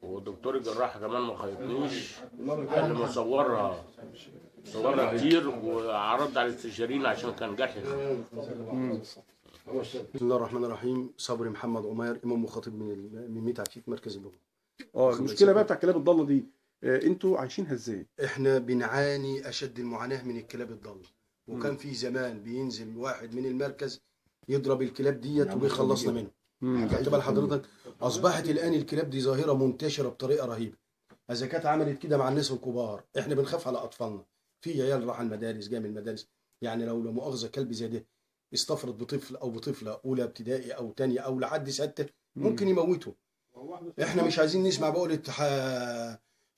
ودكتور الجراح كمان ما خيطنيش، قال لي مصورها كتير، وعرضت على الاستشاريين عشان كان جرحي. بسم الله الرحمن الرحيم. صبري محمد عمير، امام وخطيب من ميت عفيف مركز اللغه. المشكله بقى بتاع الكلاب الضاله دي، انتوا عايشينها ازاي؟ احنا بنعاني اشد المعاناه من الكلاب الضاله، وكان في زمان بينزل واحد من المركز يضرب الكلاب ديت وبيخلصنا منها. خدت بال حضرتك؟ اصبحت الان الكلاب دي ظاهره منتشره بطريقه رهيبه. اذا كانت عملت كده مع الناس الكبار، احنا بنخاف على اطفالنا. في عيال راح المدارس، جاي من المدارس، يعني لو لا مؤاخذه كلب زي ده استفرد بطفل او بطفله اولى ابتدائي او ثانيه او لحد 6 ممكن يموته. احنا مش عايزين نسمع بقول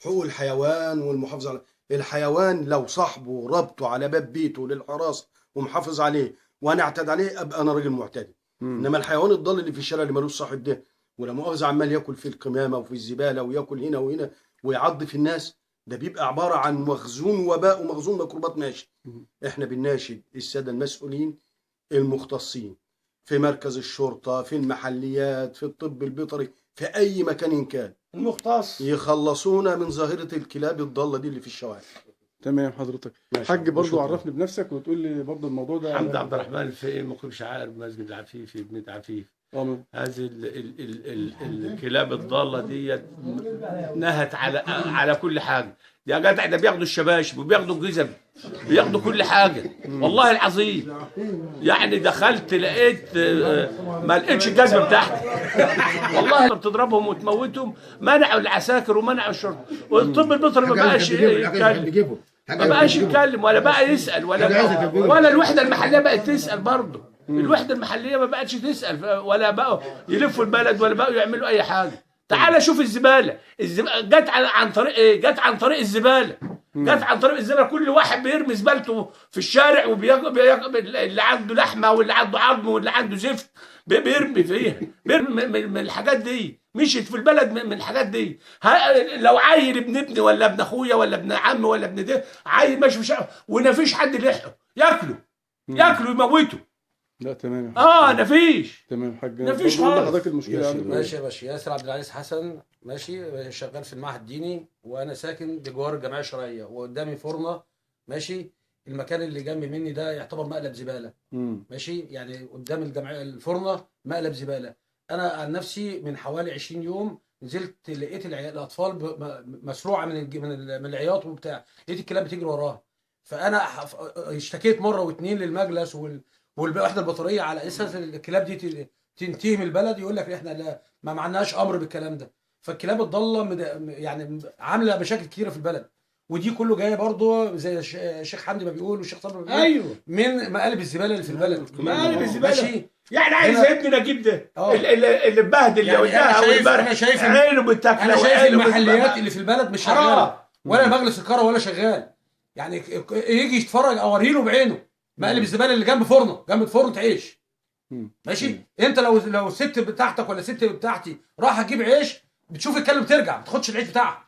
حقوق الحيوان والمحافظه على الحيوان. لو صاحبه ربطه على باب بيته للحراسه ومحافظ عليه وانا اعتدى عليه، ابقى انا راجل معتدي. انما الحيوان الضال اللي في الشارع اللي ملوش صاحب ده، ولا مؤاخذه عمال ياكل في القمامه وفي الزباله وياكل هنا وهنا ويعض في الناس، ده بيبقى عباره عن مخزون وباء ومخزون ميكروبات ماشي. احنا بنناشد الساده المسؤولين المختصين في مركز الشرطه، في المحليات، في الطب البيطري، في اي مكان كان المختص، يخلصونا من ظاهره الكلاب الضاله دي اللي في الشوارع. تمام حضرتك. حاج برضو عرفني بنفسك وتقول لي برضو الموضوع ده. حمد عبد الرحمن الفقي، مقيم شعائر مسجد العفيف في ابنة عفيف. هذه الكلاب الضاله ديت نهت على كل حاجه. يا جدع ده بياخدوا الشباشب وبياخدوا الجزم، بياخدوا كل حاجه والله العظيم. يعني دخلت لقيت ما لقيتش الجزمه بتاعتي والله. بتضربهم وتموتهم، منعوا العساكر ومنعوا الشرطه، والطب البيطري ما بقاش يتكلم، ما بقاش يتكلم ولا بقى يسال ولا الوحده المحليه بقت تسال برضه. الوحده المحليه ما بقتش تسال، ولا بقوا يلفوا البلد ولا بقوا يعملوا اي حاجه. تعال شوف الزباله جت عن طريق ايه؟ جت عن طريق الزباله. جت عن طريق الزباله. كل واحد بيرمي زبالته في الشارع، اللي عنده لحمه واللي عنده عظم واللي عنده زفت بيرمي فيها، بيرمي من الحاجات دي. مشيت في البلد من الحاجات دي. لو عيل ابني ولا ابن اخويا ولا ابن عمي ولا ابن ده عيل ماشي في الشارع ومفيش حد يلحقه، ياكله يموته. لا تمام. مفيش. تمام حاج. مفيش خالص. حضرتك المشكله عندك ماشي يا باشا. ياسر عبد العزيز حسن، ماشي، شغال في المعهد الديني، وانا ساكن بجوار الجمعيه الشرعيه، وقدامي فرنه، ماشي. المكان اللي جنب مني ده يعتبر مقلب زباله. ماشي، يعني قدام الجمعيه الفرنه مقلب زباله. انا عن نفسي من حوالي 20 يوم نزلت لقيت الاطفال مسروعه من العياط وبتاع، لقيت الكلاب بتجري وراها. فانا اشتكيت مره واثنين للمجلس والوحده البيطريه على اساس الكلاب دي تنتهي من البلد. يقول لك احنا لا ما معناش امر بالكلام ده. فالكلاب الضاله يعني عامله مشاكل كتيره في البلد، ودي كله جايه برضه زي الشيخ حمدي ما بيقول والشيخ صبري ما بيقول. ايوه، من مقالب الزباله اللي في البلد. مقالب الزباله. ماشي. يعني عايز ابني نجيب ده اللي اتبهدل يعني انا شايف عينه بتاكل. انا شايف المحليات اللي في البلد مش شغاله، ولا مجلس القرى ولا شغال. يعني يجي يتفرج اوري له بعينه مقلب الزباله اللي جنب فرن عيش. ماشي. انت لو الست بتاعتك ولا الست بتاعتي راح اجيب عيش، بتشوف الكلب بترجع ما تاخدش العيش بتاعها.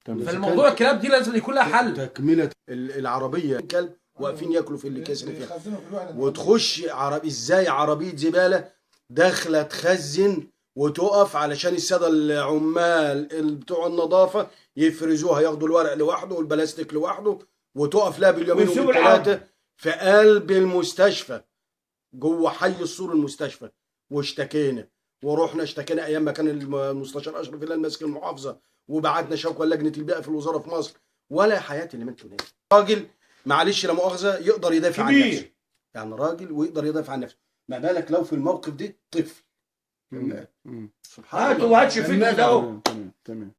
فالموضوع الكلاب دي لازم يكون لها حل. تكمله العربيه الكلب واقفين ياكلوا في اللي كاسر فيها، وتخش ازاي عربيه زباله داخله تخزن وتقف علشان الساده العمال بتوع النظافه يفرزوها، ياخدوا الورق لوحده والبلاستيك لوحده، وتقف لها باليومين والثلاثه في قلب المستشفى جوه حي السور المستشفى. واشتكينا ورحنا اشتكينا ايام ما كان المستشار اشرف الله ماسك المحافظه، وبعتنا شكوى لجنه البيئه في الوزاره في مصر. ولا حياه اللي انتوا ناس راجل معلش لا مؤاخذه يقدر يدافع عن نفسه، يعني راجل ويقدر يدافع عن نفسه، ما بالك لو في الموقف ده طفل. سبحان الله. هاتوا في ده. تمام.